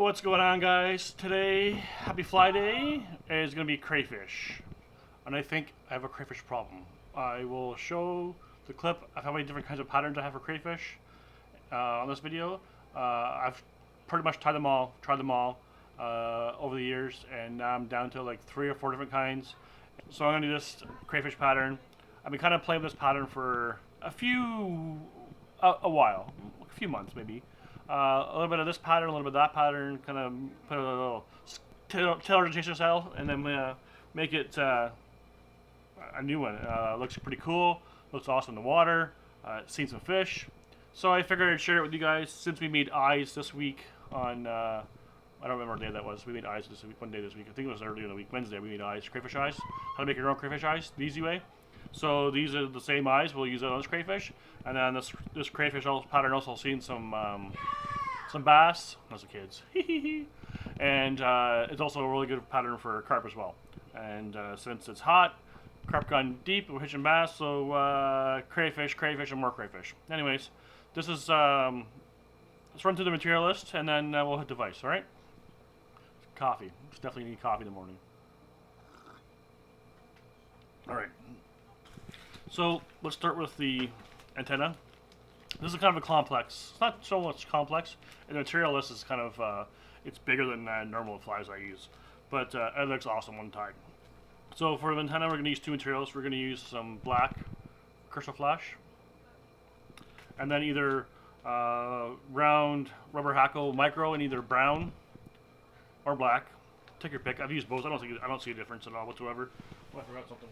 What's going on, guys? Today, happy FlyDay is going to be crayfish, and I think I have a crayfish problem. I will show the clip of how many different kinds of patterns I have for crayfish on this video. I've pretty much tried them all over the years, and now I'm down to like 3 or 4 different kinds. So I'm going to do this crayfish pattern. I've been kind of playing with this pattern for a while, a few months maybe. A little bit of this pattern, a little bit of that pattern, kind of put a little tailor chaser style, and then make it a new one. Looks pretty cool, looks awesome in the water, seen some fish. So I figured I'd share it with you guys since we made eyes this week on, I don't remember what day that was. We made eyes this week, one day this week. I think it was earlier in the week, Wednesday, we made eyes, crayfish eyes. How to make your own crayfish eyes the easy way. So these are the same eyes, we'll use it on this crayfish. And then this crayfish pattern also seen some bass, those are kids. And it's also a really good pattern for carp as well. And since it's hot, carp gone deep, we're hitching bass, so crayfish, and more crayfish. Anyways, this is, let's run through the material list and then we'll hit device, alright? Coffee, just definitely need coffee in the morning. Alright, so let's start with the antenna. This is kind of a complex. It's not so much complex. And the material list is kind of, it's bigger than normal flies I use. But it looks awesome one time. So for the antenna, we're going to use 2 materials. We're going to use some black crystal flash. And then either round rubber hackle micro in either brown or black. Take your pick. I've used both. I don't see a difference at all whatsoever. Oh, I forgot something.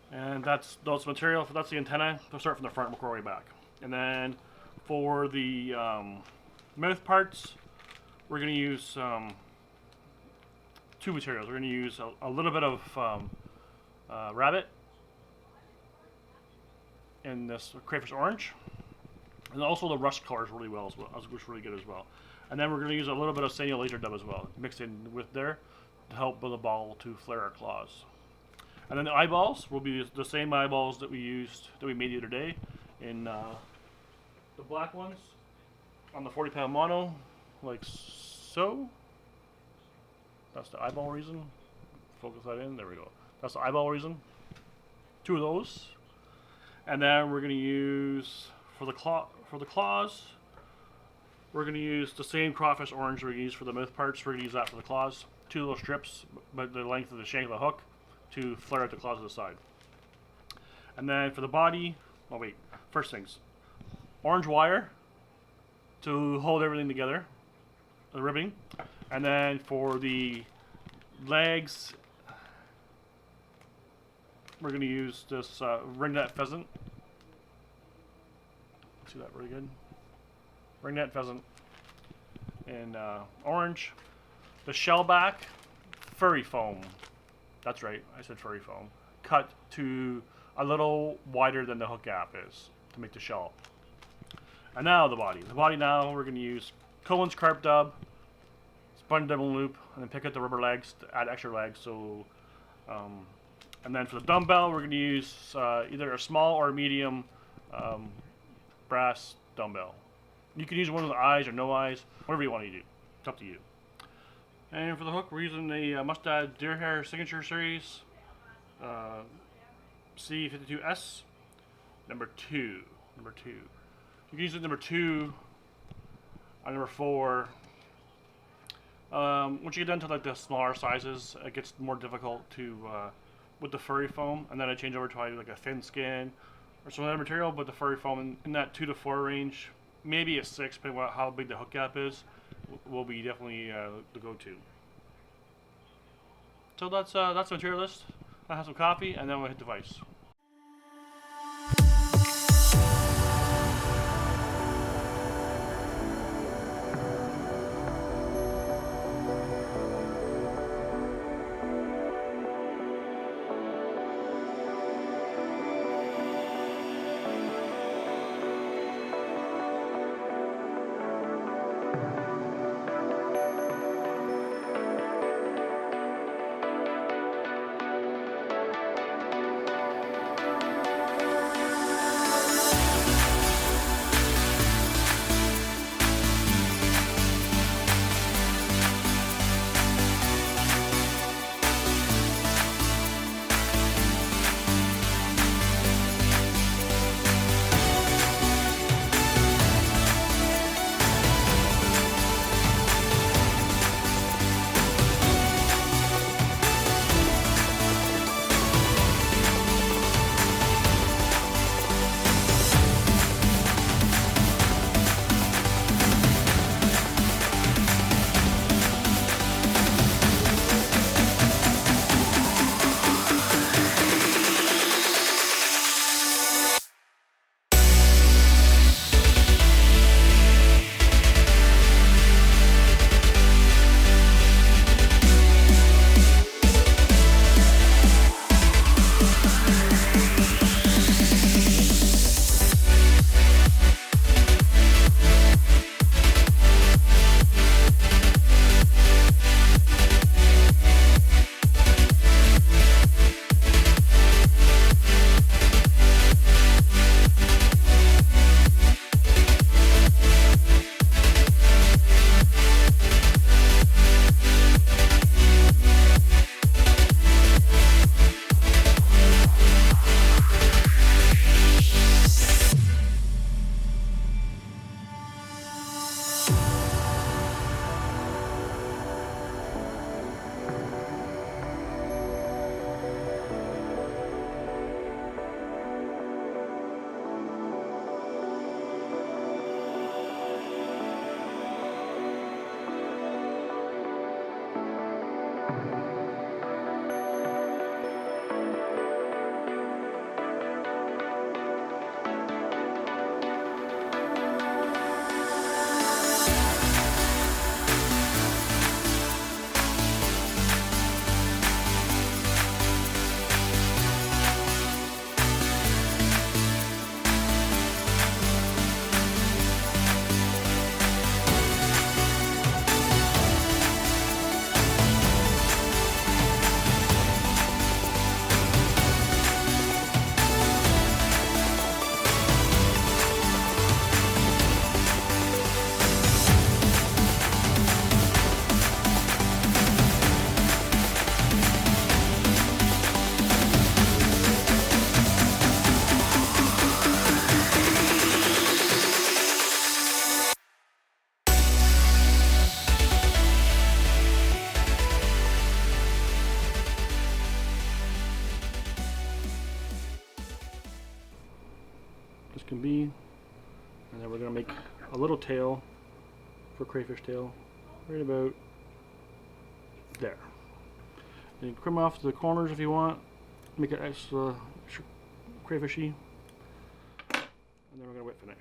And that's material. That's the antenna. We'll start from the front, we'll go way back. And then for the mouth parts, we're going to use 2 materials. We're going to use a little bit of rabbit in this crayfish orange, and also the rust colors really well as well. Looks really good as well. And then we're going to use a little bit of Sanyo laser dub as well, mixed in with there to help with the ball to flare our claws. And then the eyeballs will be the same eyeballs that we made the other day in the black ones on the 40-pound mono, like so. That's the eyeball reason. Focus that in. There we go. That's the eyeball reason. 2 of those. And then we're going to use for the claws. We're going to use the same crawfish orange we're going to use for the mouth parts. We're going to use that for the claws. 2 little strips, but the length of the shank of the hook, to flare out the claws to the side. And then for the body, oh wait, first things, orange wire to hold everything together, the ribbing. And then for the legs, we're going to use this ringnet pheasant. See that really good? Ringnet pheasant in orange. The shell back, furry foam. That's right, I said furry foam. Cut to a little wider than the hook gap is to make the shell. And now the body. The body now we're going to use Cohen's carp dub, spun double loop, and then pick up the rubber legs to add extra legs. So, and then for the dumbbell, we're going to use either a small or a medium brass dumbbell. You can use one with eyes or no eyes, whatever you want to do. It's up to you. And for the hook, we're using the Mustad Deer Hair Signature Series C52S number 2. You can use it number 2 on number 4. Once you get down to like the smaller sizes, it gets more difficult to with the furry foam, and then I change over to like a thin skin or some other material. But the furry foam in that 2 to 4 range, maybe a 6, depending on how big the hook gap is, will be definitely the go-to. So that's the material list. I'll have some coffee and then we'll hit device. can be. And then we're going to make a little tail for crayfish tail, right about there. And you can trim off the corners if you want, make it extra crayfishy. And then we're going to wet finish.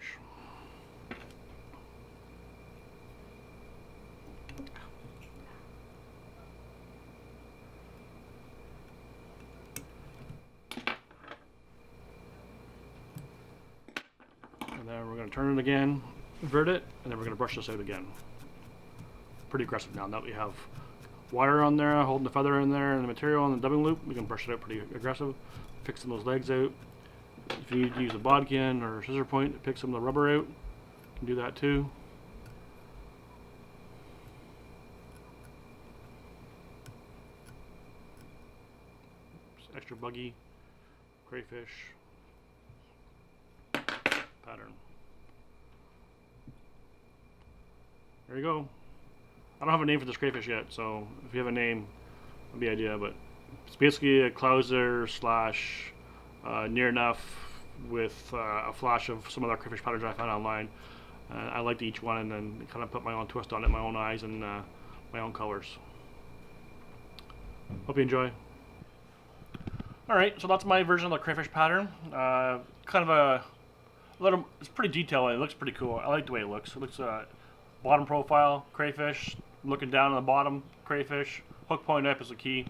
And then we're going to turn it again, invert it, and then we're going to brush this out again. Pretty aggressive now. Now that we have wire on there, holding the feather in there, and the material on the dubbing loop, we can brush it out pretty aggressive. Fixing those legs out. If you need to use a bodkin or a scissor point to pick some of the rubber out, you can do that too. Just extra buggy crayfish pattern. There you go. I don't have a name for this crayfish yet, so if you have a name, that'd be an idea. But it's basically a clouser slash near enough with a flash of some other crayfish patterns I found online. I liked each one and then kind of put my own twist on it, my own eyes and my own colors. Hope you enjoy. Alright, so that's my version of the crayfish pattern. Kind of a little, it's pretty detailed. It looks pretty cool. I like the way it looks. It looks bottom profile, crayfish, looking down on the bottom, crayfish. Hook point up is the key.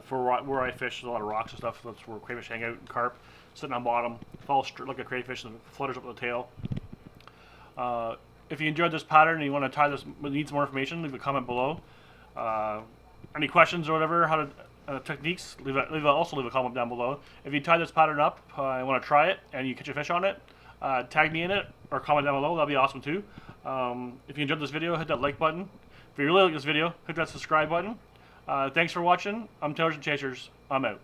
For where I fish, there's a lot of rocks and stuff. That's where crayfish hang out, and carp sitting on bottom, falls straight like a crayfish and flutters up the tail. If you enjoyed this pattern and you want to tie this, need some more information, leave a comment below. Any questions or whatever, how to techniques, also leave a comment down below. If you tie this pattern up and want to try it and you catch a fish on it, tag me in it or comment down below. That'd be awesome too. If you enjoyed this video, hit that like button. If you really like this video, hit that subscribe button. Thanks for watching. I'm Tailors and Chasers. I'm out.